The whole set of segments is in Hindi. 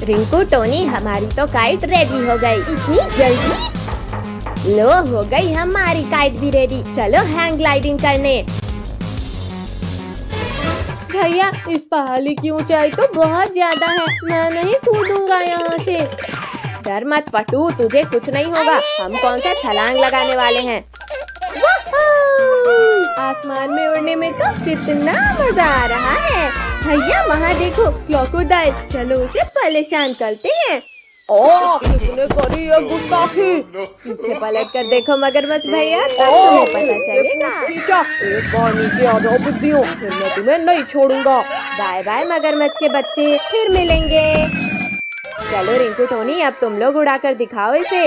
रिंकू टोनी, हमारी तो काइट रेडी हो गई। इतनी जल्दी? लो, हो गई हमारी काइट भी रेडी। चलो हैंग ग्लाइडिंग करने। भैया, इस पहाड़ी की ऊंचाई तो बहुत ज्यादा है, मैं नहीं कूदूंगा यहाँ से। डर मत फटू, तुझे कुछ नहीं होगा। हम कौन सा छलांग लगाने वाले हैं। आसमान में उड़ने में तो कितना मजा आ रहा है। भैया वहाँ देखो, क्रोकोडाइल, चलो उसे परेशान करते हैं। किसने करी ये गुस्ताखी? पीछे पलट कर देखो मगरमच्छ भैया, तब तुम्हें पता चलेगा। एक बार नीचे आ जाओ बुद्धियों, फिर मैं तुम्हें नहीं छोड़ूंगा। बाय बाय मगरमच्छ के बच्चे, फिर मिलेंगे। चलो रिंकू टोनी, अब तुम लोग उड़ा कर दिखाओ इसे।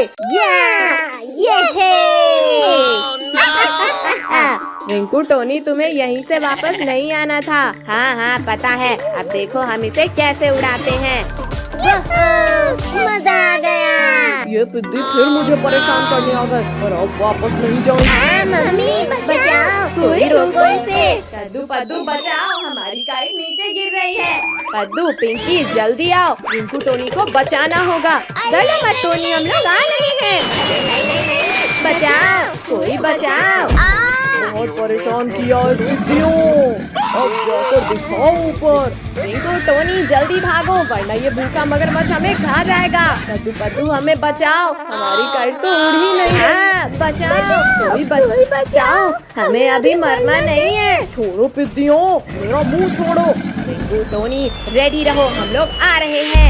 रिंकू टोनी, तुम्हें यहीं से वापस नहीं आना था। हाँ हाँ पता है, अब देखो हम इसे कैसे उड़ाते हैं। मजा आ गया। ये पिद्दी फिर मुझे परेशान करने आ गए, और अब वापस नहीं जाऊंगी। मम्मी बचाओ, कोई रोको इसे। कद्दू पद्दू बचाओ, हमारी काइट नीचे गिर रही है। पद्दू, पिंकी जल्दी आओ, रिंकू टोनी को बचाना होगा। गलो मत टोनी, हम लोग आ रहे हैं। बचाओ, कोई बचाओ। बहुत परेशान किया है बुद्धियों, अब जाकर दिखाओ ऊपर। रिंकू टोनी जल्दी भागो, वरना ये भूखा मगरमच्छ हमें खा जाएगा। कद्दू पद्दू हमें बचाओ, हमारी काइट तो उड़ ही नहीं है। बचाओ, कोई बचाओ, हमें अभी मरना नहीं है। छोड़ो पिद्दियों, मेरा मुंह छोड़ो। रिंकू टोनी रेडी रहो, हम लोग आ रहे हैं।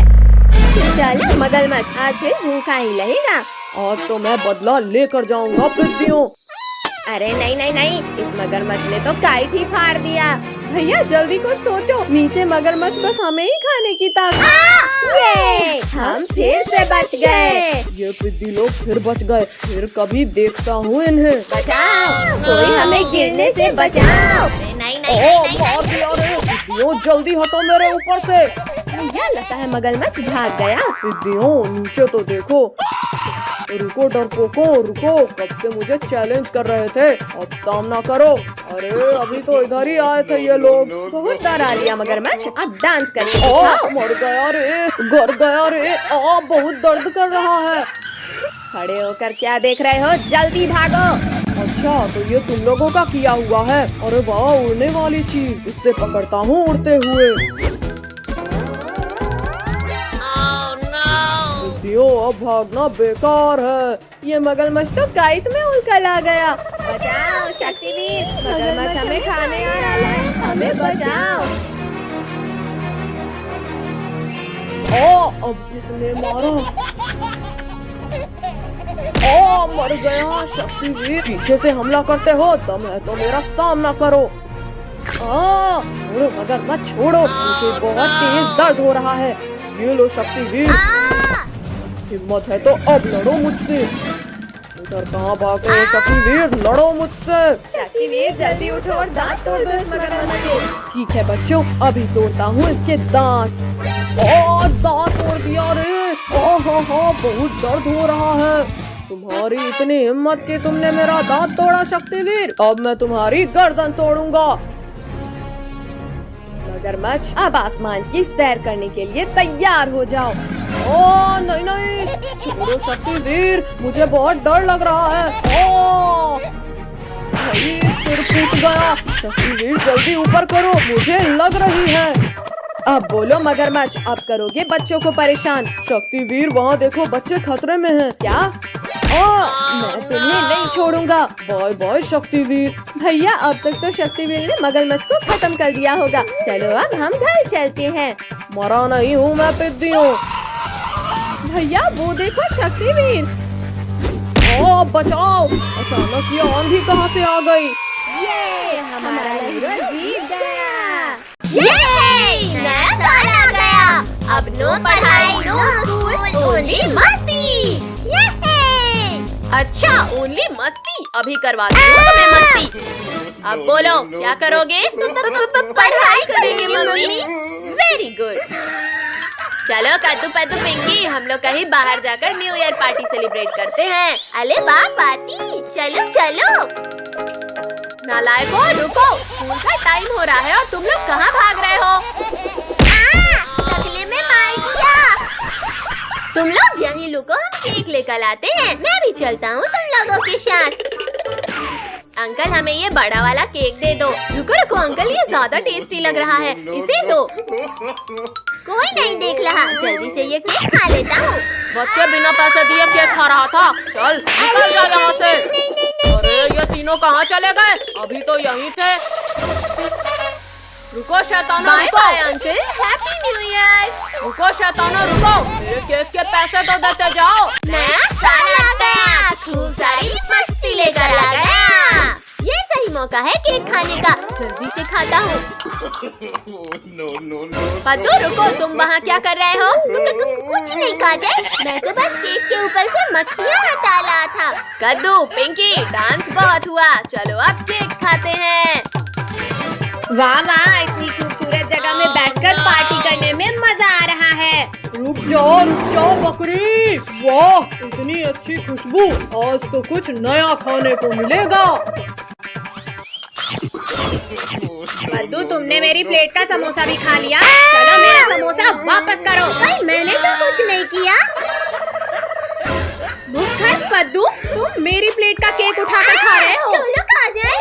चलो मगरमच्छ, आज फिर भूखा ही रहेगा। आज तो मैं बदला लेकर जाऊंगा पिद्दियों। अरे नहीं नहीं नहीं, इस मगरमच्छ ने तो काइट ही फाड़ दिया। भैया जल्दी कुछ सोचो, नीचे मगरमच्छ बस हमें ही खाने की ताकत। ये हम फिर से बच गए। ये पिद्दी लोग फिर बच गए, फिर कभी देखता हूँ इन्हें। बचाओ, कोई हमें गिरने से बचाओ। पिद्दियों जल्दी हटो मेरे ऊपर से। भैया लगता है मगरमच्छ भाग गया। पिद्दियों नीचे तो देखो। रुको डरपोको, रुको, कब से मुझे चैलेंज कर रहे थे, अब सामना करो। अरे अभी तो इधर ही आए थे ये लोग। बहुत डरा लिया मगरमच्छ, अब डांस करके मर गया रे, गर गया रे, बहुत दर्द कर रहा है। खड़े होकर क्या देख रहे हो, जल्दी भागो। अच्छा तो ये तुम लोगों का किया हुआ है। अरे वाह, उड़ने वाली चीज, इससे पकड़ता हूँ उड़ते हुए। अब भागना बेकार है। ये मगरमच्छ तो काइट में उलझ आ गया। बचाओ शक्तिवीर, मगरमच्छ हमें खाने आ रहा है, हमें बचाओ। अब किसने मारा? मर गया शक्तिवीर। पीछे से हमला करते हो, दम है तो मेरा सामना करो। छोड़ो मगरमच्छ छोड़ो, मुझे बहुत तेज दर्द हो रहा है। ये लो शक्तिवीर, हिम्मत है तो अब लड़ो मुझसे। इधर कहाँ भाग रहे हो शक्तिवीर, लड़ो मुझसे। शक्तिवीर जल्दी उठो और दांत तोड़ दो इस मगरमच्छ के। ठीक है बच्चों, अभी तोड़ता हूँ इसके दांत। दांत तोड़ दिया रे। बहुत दर्द हो रहा है। तुम्हारी इतनी हिम्मत कि तुमने मेरा दांत तोड़ा शक्तिवीर, अब मैं तुम्हारी गर्दन तोड़ूंगा। मगरमच्छ अब आसमान की सैर करने के लिए तैयार हो जाओ। नहीं नहीं, छोड़ो शक्तिवीर, मुझे बहुत डर लग रहा है। सिर फूट गया। शक्तिवीर जल्दी ऊपर करो, मुझे लग रही है। अब बोलो मगरमच्छ, अब करोगे बच्चों को परेशान। शक्तिवीर वहाँ देखो, बच्चे खतरे में हैं। क्या? मैं तुम्हें नहीं छोड़ूंगा। Bye bye Shaktiveer. भैया अब तक तो शक्तिवीर ने मगरमच्छ को खत्म कर दिया होगा। चलो अब हम घर चलते हैं। मरा नहीं हूँ मैं पिद्दियों। भैया वो देखो शक्तिवीर। बचाओ, अचानक ये आंधी कहाँ से आ गई? ये हमारा हीरो जीत गया। ये नया साल आ गया। अब नो पढ़ाई, नो स्कूल, ओनली मस्ती। अच्छा ओनली मस्ती, अभी करवाती हूँ तुम्हें मस्ती। अब बोलो क्या करोगे? पढ़ाई करेंगे मम्मी। Very good. चलो कद्दू पद्दू पिंकी, हम लोग कहीं बाहर जाकर न्यू ईयर पार्टी सेलिब्रेट करते हैं। अरे वाह पार्टी, चलो चलो। नालायकों रुको, स्कूल का टाइम हो रहा है और तुम लोग कहाँ भाग रहे हो? अगले में मार दिया। निकल आते हैं। मैं भी चलता हूँ तुम लोगों के साथ। अंकल हमें ये बड़ा वाला केक दे दो। रुको रुको अंकल, ये ज्यादा टेस्टी लग रहा है, इसे दो। कोई नहीं देख रहा, जल्दी से ये केक खा लेता हूँ। बच्चे बिना पैसे दिए केक खा रहा था। चल निकल जा यहाँ से। अरे ये तीनों कहाँ चले गए? अभी तो यहीं थे। रुको शैताना, बाय रुको। Bye uncle, happy new year. रुको शैताना, रुको। मेरे केक के पैसे तो देते जाओ। नया साल आ गया, खूब सारी मस्ती लेकर आ गया। ये सही मौका है केक खाने का, जल्दी से खाता हूँ। पद्दू रुको, तुम वहाँ क्या कर रहे हो? कुछ नहीं काजल, मैं तो बस केक के ऊपर से मक्खियाँ हटा रहा था। कद्दू पिंकी, डांस बहुत हुआ, चलो अब केक खाते हैं। वाह वाह, इतनी खूबसूरत जगह में बैठकर पार्टी करने में मजा आ रहा है। रुक जाओ बकरी। वाह इतनी अच्छी खुशबू, आज तो कुछ नया खाने को मिलेगा। पद्दू तुमने मेरी प्लेट का समोसा भी खा लिया, चलो मेरा समोसा वापस करो। भाई मैंने तो कुछ नहीं किया। भूखड़ पद्दू, तुम मेरी प्लेट का केक उठाकर खा रहे हो। चलो खा जाए।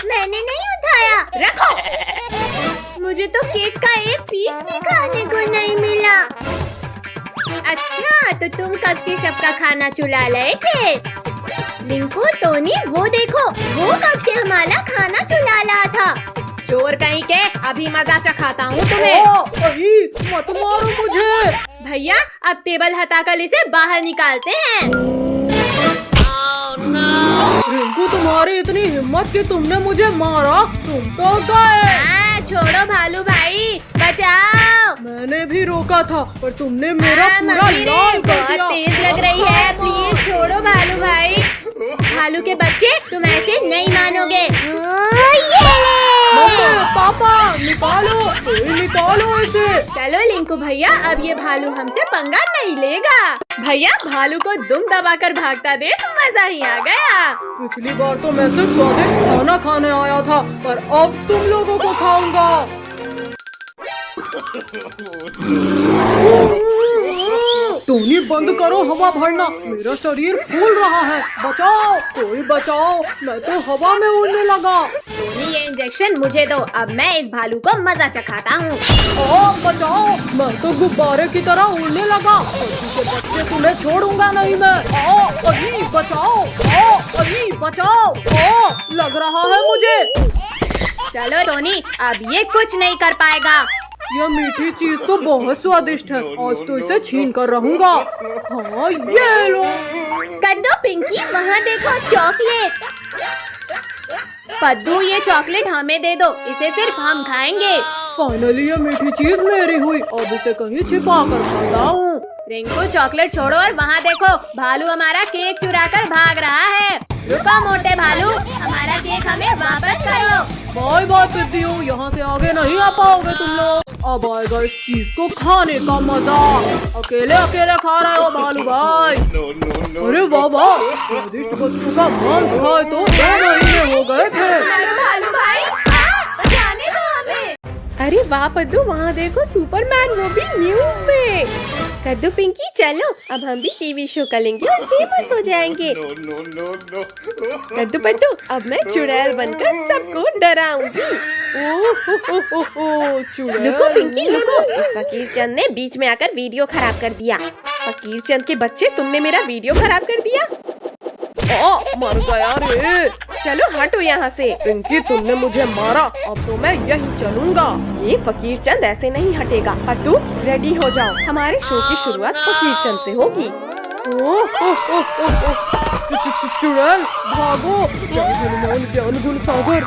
मैंने नहीं उठाया, रखो। मुझे तो केक का एक पीस भी खाने को नहीं मिला। अच्छा तो तुम कब से सबका खाना चुरा रहे थे? लिंकू, टोनी, वो देखो, वो कब से हमारा खाना चुरा रहा था। चोर कहीं के, अभी मजा चखाता हूँ तुम्हें। अरे मत मारो मुझे। भैया अब टेबल हटाकर इसे बाहर निकालते हैं। रिंकू, तुम्हारी इतनी हिम्मत कि तुमने मुझे मारा, तुम तो गए। छोड़ो भालू भाई, बचाओ। मैंने भी रोका था पर तुमने मेरा पूरा मम्मी रे, लाल कर बहुत दिया। तेज लग रही है, प्लीज छोड़ो भालू भाई। भालू के बच्चे, तुम ऐसे नहीं मानोगे। मम्मी, पापा, निकालो इसे। चलो लिंकू भैया, अब ये भालू हमसे पंगा नहीं लेगा। भैया भालू को दुम दबाकर भागता देख मजा ही आ गया। पिछली बार तो मैं सिर्फ स्वादिष्ट खाना खाने आया था, पर अब तुम लोगों को खाऊंगा। टोनी, बंद करो हवा भरना, मेरा शरीर फूल रहा है। बचाओ, कोई बचाओ, मैं तो हवा में उड़ने लगा। टोनी, ये इंजेक्शन मुझे दो, अब मैं इस भालू को मजा चखाता हूँ। बचाओ, मैं तो गुब्बारे की तरह उड़ने लगा। के बच्चे, तुम्हें छोड़ूंगा नहीं मैं। अरे बचाओ, अरे बचाओ, लग रहा है मुझे। चलो टोनी, अब ये कुछ नहीं कर पाएगा। यह मीठी चीज तो बहुत स्वादिष्ट है, आज तो इसे छीन कर रहूंगा। हाँ, ये लो। कद्दू पिंकी, वहाँ देखो चॉकलेट। पद्दू, ये चॉकलेट हमें दे दो, इसे सिर्फ हम खाएंगे। फाइनली ये मीठी चीज मेरी हुई, अब इसे कहीं छिपा कर खाता हूँ। रिंकू, चॉकलेट छोड़ो और वहाँ देखो, भालू हमारा केक चुरा कर भाग रहा है। रुको मोटे भालू, हमारा केक हमें वापस करो। बाय बाय पिद्दियों, यहाँ से आगे नहीं आ पाओगे तुम लोग। अब आएगा इस चीज को खाने का मजा। अकेले अकेले खा रहे हो भालू भाई। अरे वाह वाह, स्वादिष्ट बच्चों का मांस खाए तो 2 महीने हो गए थे। भालू भाई, जाने दो हमें। अरे वाह पद्दू, वहाँ देखो सुपरमैन, वो भी न्यूज में। कद्दू पिंकी, चलो अब हम भी टीवी शो करेंगे और फेमस हो जाएंगे। कद्दू पद्दू, अब मैं चुड़ैल बनकर सबको डराऊंगी। चुड़ैल। लुको पिंकी लुको, इस फकीर चंद ने बीच में आकर वीडियो खराब कर दिया। फकीर चंद के बच्चे, तुमने मेरा वीडियो खराब कर दिया। मर गया रे। चलो हटो यहाँ से। पिंकी, तुमने मुझे मारा, अब तो मैं यही चलूंगा। ये फकीर चंद ऐसे नहीं हटेगा। पद्दू, रेडी हो जाओ, हमारे शो की शुरुआत फकीर चंद से होगी। चुड़ैल भागो, जय हनुमान ज्ञान गुण सागर।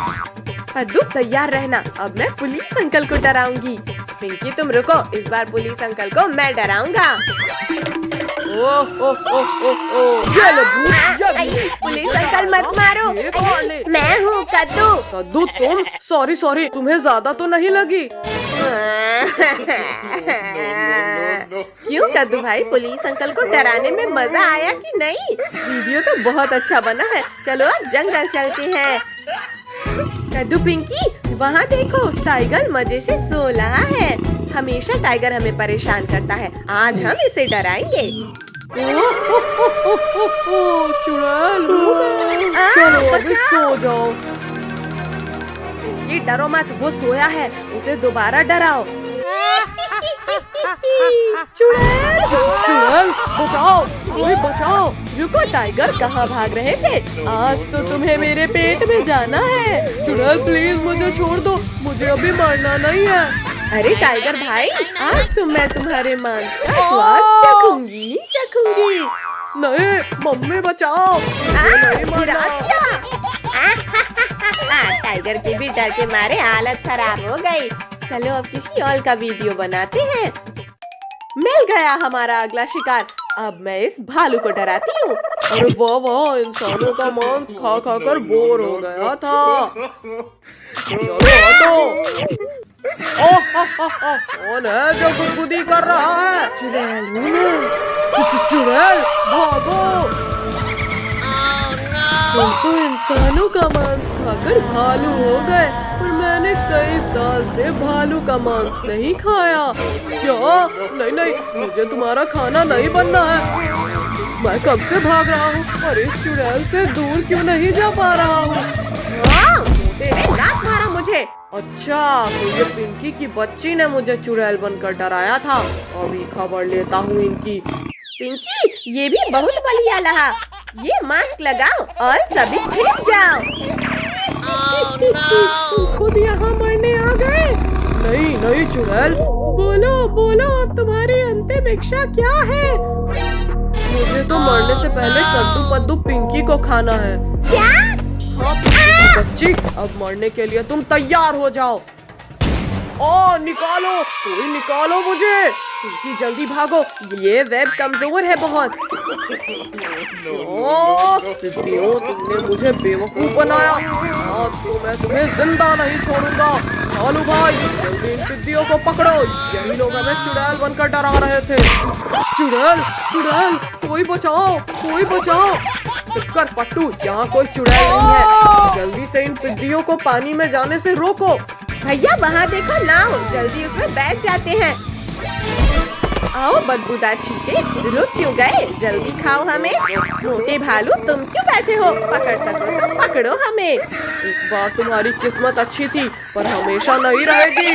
पद्दू, तैयार रहना, अब मैं पुलिस अंकल को डराऊंगी। पिंकी तुम रुको, इस बार पुलिस अंकल को मैं डराऊंगा। पुलिस अंकल मत मारो, मैं हूँ कद्दू। कद्दू तुम? सॉरी, तुम्हें ज्यादा तो नहीं लगी? क्यों कद्दू भाई, पुलिस अंकल को डराने में मजा आया कि नहीं? वीडियो तो बहुत अच्छा बना है, चलो अब जंगल चलते हैं। कद्दू पिंकी, वहाँ देखो, टाइगर मजे से सो रहा है। हमेशा टाइगर हमें परेशान करता है, आज हम इसे डराएंगे। चुड़ैल चलो अभी सो जाओ। ये डरो मत, वो सोया है, उसे दोबारा डराओ। चुड़ैल चुड़ैल बचाओ, कोई बचाओ। रुको टाइगर, कहाँ भाग रहे थे? आज तो तुम्हें मेरे पेट में जाना है। चुड़ैल प्लीज मुझे छोड़ दो, मुझे अभी मरना नहीं है। अरे टाइगर भाई, आज तो मैं तुम्हारे मांस का स्वाद चखूंगी। नहीं मम्मी बचाओ, मुझे नहीं मरना। टाइगर की भी डर के मारे हालत खराब हो गई। चलो अब किसी और का वीडियो बनाते हैं। मिल गया हमारा अगला शिकार। अब मैं इस भालू को डराती हूँ। अरे वाह वाह, इंसानों का मांस खा खा कर बोर हो गया था। चलो हटो। कौन है जो गुदगुदी कर रहा है? चुड़ैल हूँ मैं। चुड़ैल भागो। तुम तो इंसानों का मांस खाकर भालू हो गए, पर मैंने कई साल से भालू का मांस नहीं खाया। क्या? नहीं, मुझे तुम्हारा खाना नहीं बनना है। मैं कब से भाग रहा हूँ और इस चुड़ैल से दूर क्यों नहीं जा पा रहा हूँ? तेरे लात मारा मुझे। अच्छा, तो ये पिंकी की बच्ची ने मुझे चुड़ैल बनकर डराया था। अभी खबर लेता हूँ इनकी। पिंकी, ये भी बहुत बढ़िया लगा। ये मास्क लगाओ और सभी छिप जाओ। तुम खुद यहाँ मरने आ गए? नहीं चुड़ैल, बोलो अब तुम्हारी अंतिम इच्छा क्या है? मुझे तो मरने से पहले कद्दू पद्दू पिंकी को खाना है। क्या? हाँ पिंकी की बच्ची, अब मरने के लिए तुम तैयार हो जाओ। ओ निकालो, कोई निकालो मुझे। पिंकी जल्दी भागो, ये वेब कमजोर है बहुत। तितलियों, तुमने मुझे बेवकूफ बनाया। आज तो मैं तुम्हें जिंदा नहीं छोड़ूंगा। भालू भाई, जल्दी इन तितलियों को पकड़ो। यही लोग हमें चुड़ैल बनकर डरा रहे थे। चुड़ैल, कोई बचाओ। चक्कर पट्टू, यहाँ कोई चुड़ैल नहीं है। जल्दी से इन तितलियों को पानी में जाने से रोको। भैया वहाँ देखो नाव, जल्दी उसमें बैठ जाते हैं। आओ बदबूदार चीते, रुक क्यों गए? जल्दी खाओ हमें। मोटे भालू, तुम क्यों बैठे हो? पकड़ सको तो पकड़ो हमें। इस बार तुम्हारी किस्मत अच्छी थी, पर हमेशा नहीं रहेगी।